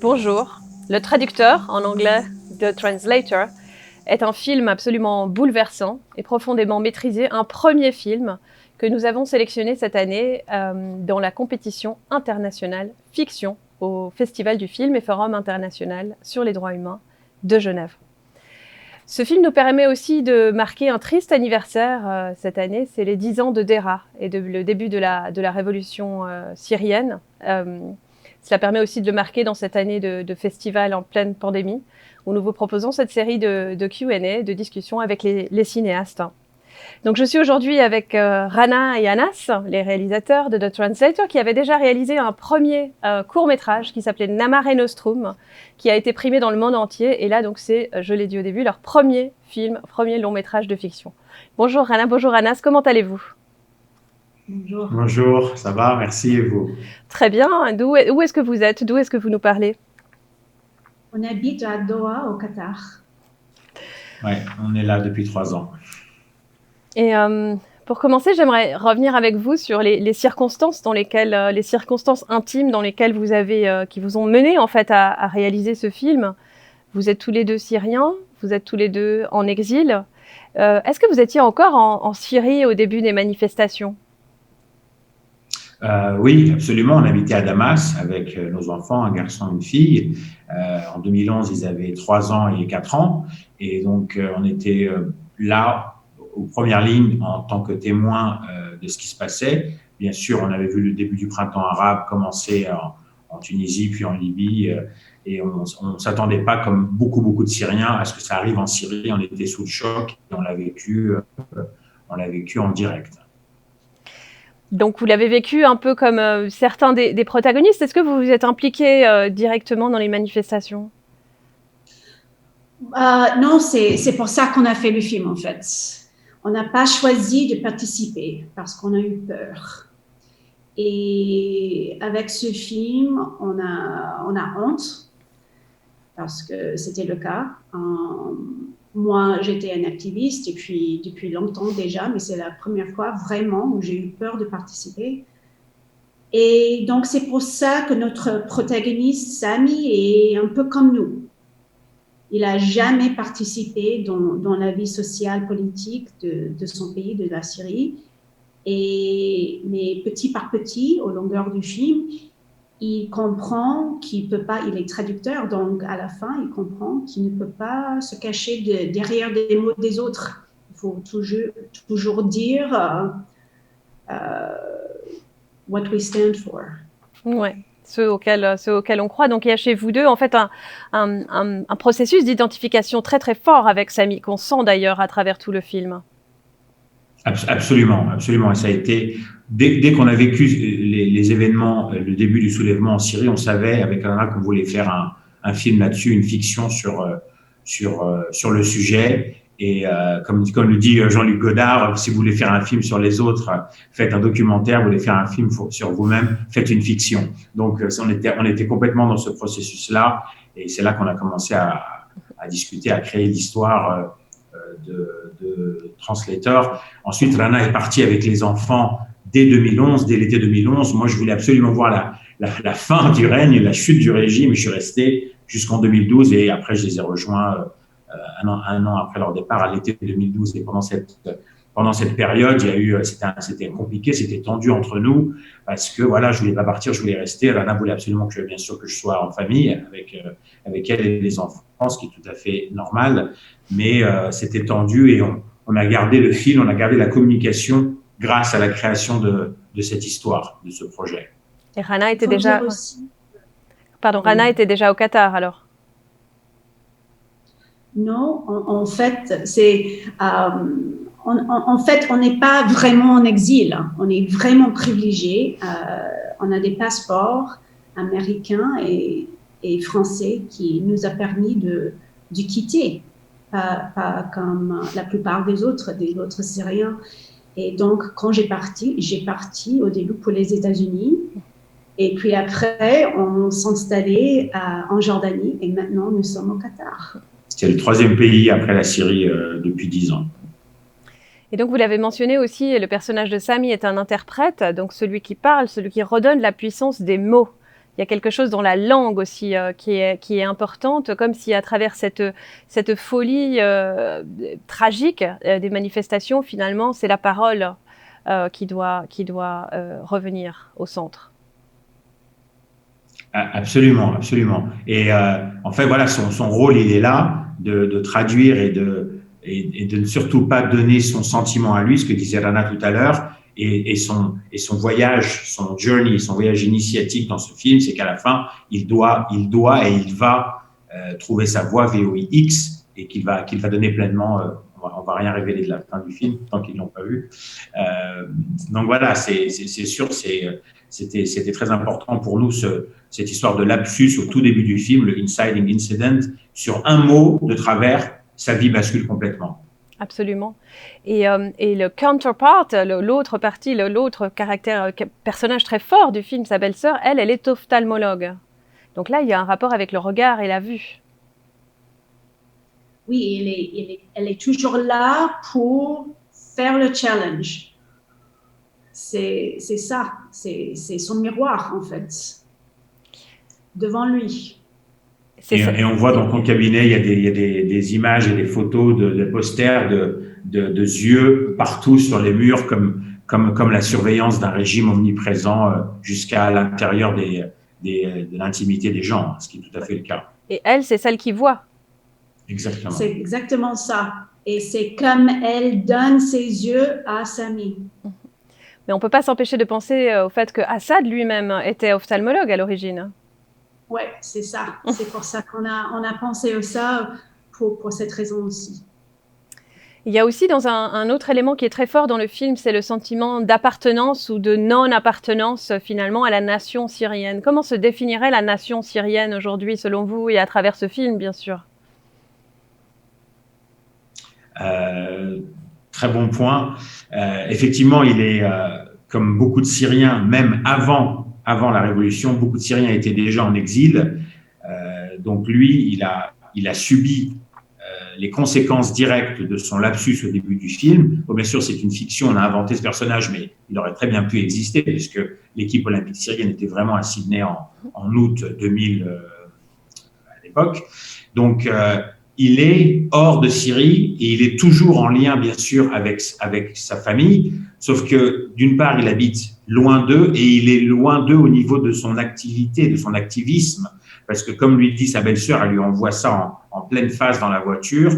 Bonjour. Le traducteur, en anglais The Translator, est un film absolument bouleversant et profondément maîtrisé, un premier film que nous avons sélectionné cette année dans la compétition internationale fiction au Festival du film et Forum international sur les droits humains de Genève. Ce film nous permet aussi de marquer un triste anniversaire cette année, c'est les 10 ans de Deraa et le début de la révolution syrienne. Cela permet aussi de le marquer dans cette année de festival en pleine pandémie, où nous vous proposons cette série de Q&A, de discussions avec les cinéastes. Donc je suis aujourd'hui avec Rana et Anas, les réalisateurs de The Translator, qui avaient déjà réalisé un premier court-métrage qui s'appelait Mare Nostrum, qui a été primé dans le monde entier. Et là, donc, c'est, je l'ai dit au début, leur premier film, premier long-métrage de fiction. Bonjour Rana, bonjour Anas, comment allez-vous ? Bonjour. Bonjour, ça va, merci et vous? Très bien, où est-ce que vous êtes ? D'où est-ce que vous nous parlez ? On habite à Doha, au Qatar. Ouais, on est là depuis 3 ans. Et pour commencer, j'aimerais revenir avec vous sur les circonstances dans lesquelles, les circonstances intimes dans lesquelles vous avez, qui vous ont mené en fait à réaliser ce film. Vous êtes tous les deux syriens, vous êtes tous les deux en exil. Est-ce que vous étiez encore en Syrie au début des manifestations ? Oui, absolument. On habitait à Damas avec nos enfants, un garçon et une fille. En 2011, ils avaient 3 ans et 4 ans. Et donc, on était là, aux premières lignes, en tant que témoins de ce qui se passait. Bien sûr, on avait vu le début du printemps arabe commencer en Tunisie, puis en Libye. Et on ne s'attendait pas, comme beaucoup de Syriens, à ce que ça arrive en Syrie. On était sous le choc et on l'a vécu en direct. Donc vous l'avez vécu un peu comme certains des protagonistes. Est-ce que vous vous êtes impliqué directement dans les manifestations ? Non, c'est pour ça qu'on a fait le film, en fait. On n'a pas choisi de participer parce qu'on a eu peur. Et avec ce film, on a honte parce que c'était le cas. Moi, j'étais un activiste depuis longtemps déjà, mais c'est la première fois vraiment où j'ai eu peur de participer. Et donc, c'est pour ça que notre protagoniste, Sami, est un peu comme nous. Il n'a jamais participé dans la vie sociale, politique de son pays, de la Syrie. Mais petit par petit, au longueur du film, il comprend qu'il ne peut pas, il est traducteur, donc à la fin, il comprend qu'il ne peut pas se cacher derrière des mots des autres. Il faut toujours dire what we stand for. Ouais, ceux auxquels on croit. Donc il y a chez vous deux en fait un processus d'identification très très fort avec Sami, qu'on sent d'ailleurs à travers tout le film. Absolument, absolument. Et ça a été, dès qu'on a vécu les événements, le début du soulèvement en Syrie, on savait avec Anna qu'on voulait faire un film là-dessus, une fiction sur le sujet. Et comme le dit Jean-Luc Godard, si vous voulez faire un film sur les autres, faites un documentaire. Vous voulez faire un film sur vous-même, faites une fiction. Donc on était complètement dans ce processus-là. Et c'est là qu'on a commencé à discuter, à créer l'histoire de Translator. Ensuite, Rana est partie avec les enfants dès l'été 2011. Moi, je voulais absolument voir la fin du règne, la chute du régime. Je suis resté jusqu'en 2012 et après, je les ai rejoints un an après leur départ à l'été 2012. Et pendant cette période, c'était compliqué, c'était tendu entre nous parce que voilà, je voulais pas partir, je voulais rester. Rana voulait absolument bien sûr que je sois en famille avec elle et les enfants, ce qui est tout à fait normal. Mais c'était tendu et on a gardé le fil, on a gardé la communication grâce à la création de cette histoire, de ce projet. Et Rana était oui. était déjà au Qatar alors. Non, en fait, en fait, on n'est pas vraiment en exil. On est vraiment privilégié. On a des passeports américains et français qui nous a permis de quitter, pas comme la plupart des autres Syriens. Et donc, quand j'ai parti au début pour les États-Unis. Et puis après, on s'installait en Jordanie et maintenant, nous sommes au Qatar. C'était le 3e pays après la Syrie depuis 10 ans. Et donc, vous l'avez mentionné aussi, le personnage de Sami est un interprète, donc celui qui parle, celui qui redonne la puissance des mots. Il y a quelque chose dans la langue aussi qui est importante, comme si à travers cette folie tragique des manifestations, finalement, c'est la parole qui doit revenir au centre. Absolument, absolument. Et en fait, voilà, son rôle, il est là de traduire et de ne surtout pas donner son sentiment à lui, ce que disait Rana tout à l'heure, et son voyage, son journey, son voyage initiatique dans ce film, c'est qu'à la fin, il doit et il va trouver sa voie VOIX et qu'il va donner pleinement. On va rien révéler de la fin du film tant qu'ils l'ont pas vu. Donc voilà, c'est sûr, c'était très important pour nous cette histoire de lapsus au tout début du film, le inciting incident, sur un mot de travers, sa vie bascule complètement. Absolument. Et le counterpart, l'autre partie, l'autre personnage très fort du film, sa belle-sœur, elle est ophtalmologue. Donc là, il y a un rapport avec le regard et la vue. Oui, elle est toujours là pour faire le challenge. C'est ça, c'est son miroir en fait, devant lui. Et on voit dans ton cabinet, il y a des images et des photos de posters de yeux partout sur les murs, comme la surveillance d'un régime omniprésent jusqu'à l'intérieur de l'intimité des gens, ce qui est tout à fait le cas. Et elle, c'est celle qui voit. Exactement. C'est exactement ça. Et c'est comme elle donne ses yeux à Sami. Mais on ne peut pas s'empêcher de penser au fait que Assad lui-même était ophtalmologue à l'origine. Oui, c'est ça. C'est pour ça qu'on a pensé à ça, pour cette raison aussi. Il y a aussi dans un autre élément qui est très fort dans le film, c'est le sentiment d'appartenance ou de non-appartenance finalement à la nation syrienne. Comment se définirait la nation syrienne aujourd'hui selon vous et à travers ce film, bien sûr? Très bon point. Effectivement, il est comme beaucoup de Syriens, même avant la révolution, beaucoup de Syriens étaient déjà en exil. Donc lui, il a subi les conséquences directes de son lapsus au début du film. Bon, bien sûr, c'est une fiction, on a inventé ce personnage, mais il aurait très bien pu exister puisque l'équipe olympique syrienne était vraiment à Sydney en août 2000 à l'époque. Donc il est hors de Syrie et il est toujours en lien, bien sûr, avec sa famille, sauf que, d'une part, il habite loin d'eux et il est loin d'eux au niveau de son activité, de son activisme, parce que, comme lui dit sa belle-sœur, elle lui envoie ça en pleine face dans la voiture,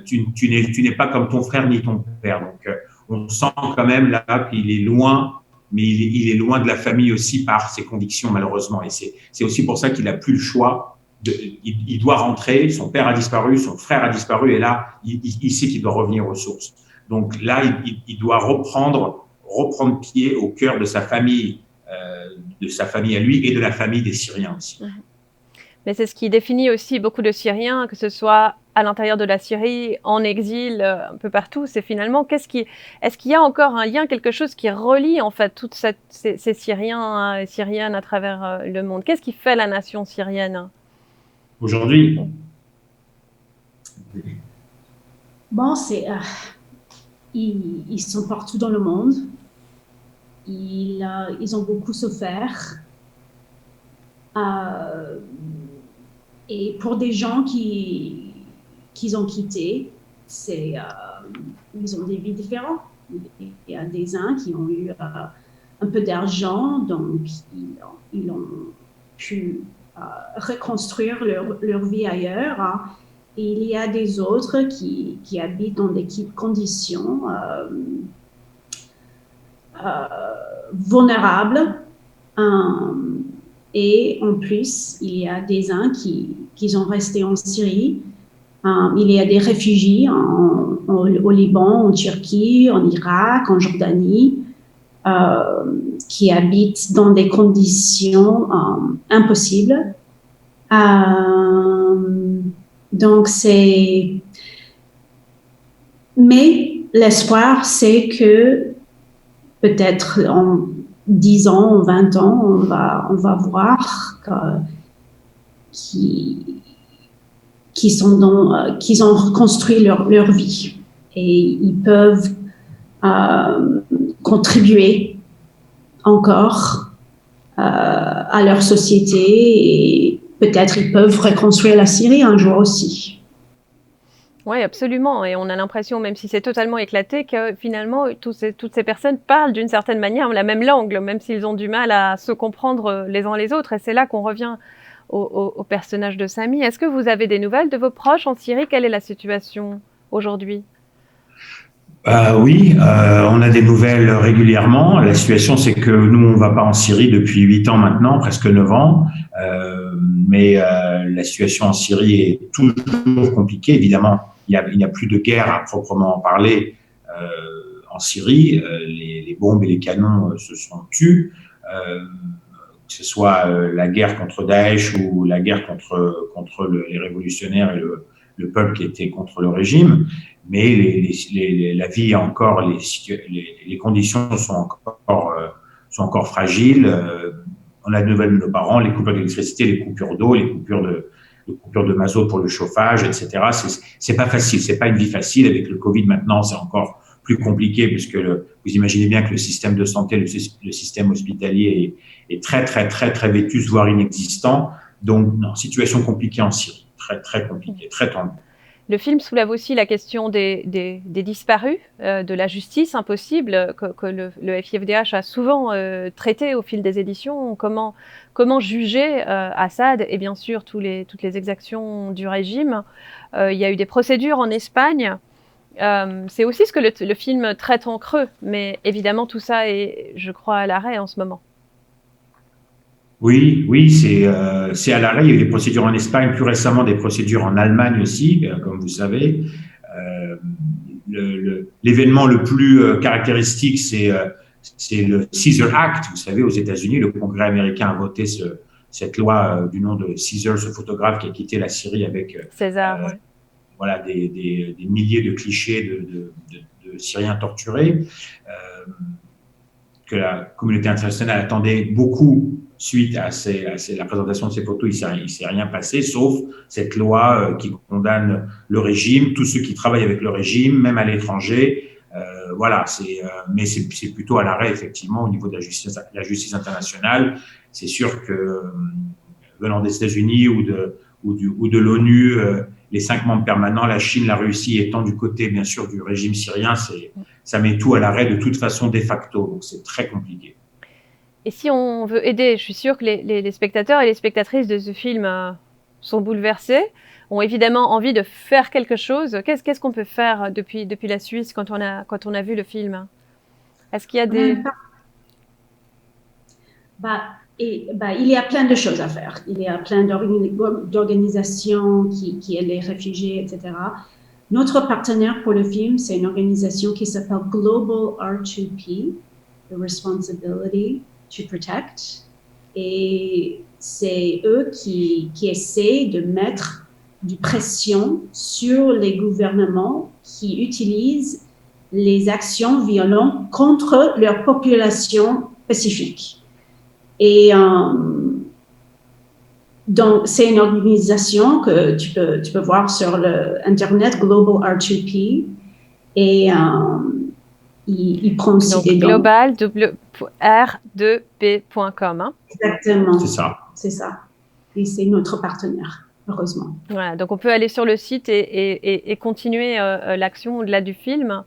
tu n'es pas comme ton frère ni ton père. Donc, on sent quand même là qu'il est loin, mais il est loin de la famille aussi par ses convictions, malheureusement. Et c'est aussi pour ça qu'il n'a plus le choix. Il doit rentrer, son père a disparu, son frère a disparu, et là, il sait qu'il doit revenir aux sources. Donc là, il doit reprendre pied au cœur de sa famille à lui et de la famille des Syriens aussi. Mais c'est ce qui définit aussi beaucoup de Syriens, que ce soit à l'intérieur de la Syrie, en exil, un peu partout. C'est finalement, est-ce qu'il y a encore un lien, quelque chose qui relie en fait tous ces Syriens et Syriennes à travers le monde? Qu'est-ce qui fait la nation syrienne aujourd'hui? Bon, ils sont partout dans le monde. Ils ont beaucoup souffert. Et pour des gens qu'ils ont quittés, ils ont des vies différentes. Il y a des uns qui ont eu un peu d'argent, donc ils ont pu reconstruire leur vie ailleurs. Hein. Et il y a des autres qui habitent dans des conditions vulnérables. Et en plus, il y a des uns qui sont restés en Syrie. Il y a des réfugiés au Liban, en Turquie, en Irak, en Jordanie, qui habitent dans des conditions impossibles. Donc, mais l'espoir, c'est que peut-être en 10 ans, en 20 ans, on va voir qu'ils ont reconstruit leur vie et ils peuvent contribuer encore à à leur société et peut-être ils peuvent reconstruire la Syrie un jour aussi. Oui, absolument. Et on a l'impression, même si c'est totalement éclaté, que finalement, toutes ces personnes parlent d'une certaine manière la même langue, même s'ils ont du mal à se comprendre les uns les autres. Et c'est là qu'on revient au personnage de Sami. Est-ce que vous avez des nouvelles de vos proches en Syrie? Quelle est la situation aujourd'hui? Oui, on a des nouvelles régulièrement. La situation, c'est que nous, on ne va pas en Syrie depuis 8 ans maintenant, presque 9 ans. Mais la situation en Syrie est toujours compliquée. Évidemment, il n'y a plus de guerre à proprement parler en Syrie. Les bombes et les canons se sont tus. Que ce soit la guerre contre Daesh ou la guerre contre les révolutionnaires et le peuple qui était contre le régime. Mais la vie est encore, les conditions sont encore fragiles. On a de nouvelles de nos parents, les coupures d'électricité, les coupures d'eau, les coupures de mazout pour le chauffage, etc. C'est pas facile, c'est pas une vie facile. Avec le Covid maintenant, c'est encore plus compliqué puisque vous imaginez bien que le système de santé, le système hospitalier est très, très, très, très vétuste, voire inexistant. Donc, non, situation compliquée en Syrie, très, très compliquée, très tendue. Le film soulève aussi la question des disparus, de la justice impossible que le FIFDH a souvent traité au fil des éditions. Comment juger Assad et bien sûr toutes les exactions du régime. Il y a eu des procédures en Espagne. C'est aussi ce que le film traite en creux. Mais évidemment, tout ça est, je crois, à l'arrêt en ce moment. Oui, c'est à l'arrêt. Il y a eu des procédures en Espagne, plus récemment des procédures en Allemagne aussi, comme vous savez. L'événement le plus caractéristique, c'est le Caesar Act. Vous savez, aux États-Unis, le Congrès américain a voté cette loi du nom de Caesar, ce photographe qui a quitté la Syrie avec César, ouais. voilà, des milliers de clichés de Syriens torturés, que la communauté internationale attendait beaucoup suite à la présentation de ces photos. Il ne s'est rien passé, sauf cette loi qui condamne le régime, tous ceux qui travaillent avec le régime, même à l'étranger. Voilà, mais c'est plutôt à l'arrêt, effectivement, au niveau de la justice internationale. C'est sûr que venant des États-Unis ou de l'ONU, les 5 membres permanents, la Chine, la Russie étant du côté, bien sûr, du régime syrien, ça met tout à l'arrêt de toute façon de facto. Donc, c'est très compliqué. Et si on veut aider, je suis sûre que les spectateurs et les spectatrices de ce film sont bouleversés, ont évidemment envie de faire quelque chose. Qu'est-ce qu'on peut faire depuis la Suisse quand on a vu le film? Est-ce qu'il y a des... Il y a plein de choses à faire. Il y a plein d'organisations qui aident les réfugiés, etc. Notre partenaire pour le film, c'est une organisation qui s'appelle Global R2P, The Responsibility to Protect. Et c'est eux qui essaient de mettre du pression sur les gouvernements qui utilisent les actions violentes contre leur population spécifique. Et donc, c'est une organisation que tu peux voir sur l'internet, Global R2P, et il prend aussi donc, des dons. Global R2P.com. Hein. Exactement. C'est ça. C'est ça. Et c'est notre partenaire, heureusement. Voilà, donc on peut aller sur le site et continuer l'action au-delà du film.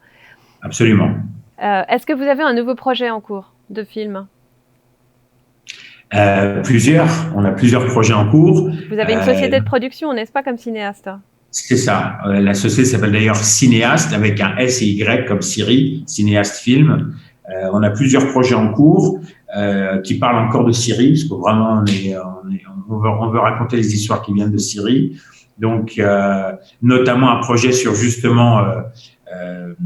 Absolument. Est-ce que vous avez un nouveau projet en cours de film? Plusieurs. On a plusieurs projets en cours. Vous avez une société de production, n'est-ce pas, comme cinéaste? C'est ça. La société s'appelle d'ailleurs Cinéaste, avec un S et Y comme Syrie, Cinéaste Film. On a plusieurs projets en cours qui parlent encore de Syrie, parce que vraiment on veut raconter les histoires qui viennent de Syrie. Donc, notamment un projet sur justement le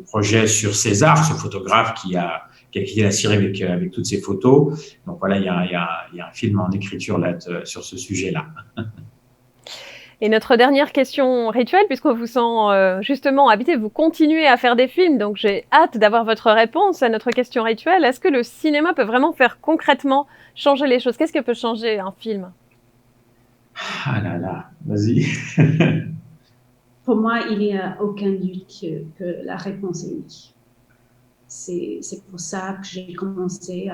projet sur César, ce photographe qui a quitté la Syrie avec toutes ses photos. Donc voilà, il y a un film en écriture là sur ce sujet-là. Et notre dernière question rituelle, puisqu'on vous sent justement habité, vous continuez à faire des films, donc j'ai hâte d'avoir votre réponse à notre question rituelle. Est-ce que le cinéma peut vraiment faire concrètement changer les choses? Qu'est-ce que peut changer un film? Ah là là, vas-y. Pour moi, il n'y a aucun doute que la réponse est oui. C'est pour ça que j'ai commencé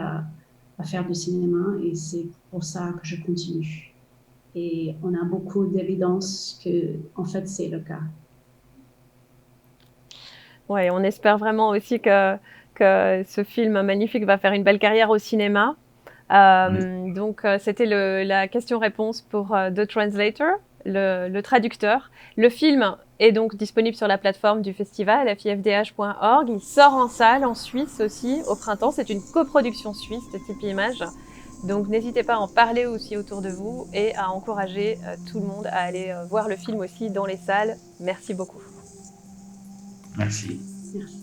à faire du cinéma et c'est pour ça que je continue. Et on a beaucoup d'évidence que, en fait, c'est le cas. Ouais, on espère vraiment aussi que ce film magnifique va faire une belle carrière au cinéma. Donc, c'était la question-réponse pour The Translator, le traducteur. Le film est donc disponible sur la plateforme du festival, fifdh.org. Il sort en salle en Suisse aussi au printemps. C'est une coproduction suisse de Tipeee Images. Donc, n'hésitez pas à en parler aussi autour de vous et à encourager tout le monde à aller voir le film aussi dans les salles. Merci beaucoup. Merci. Merci.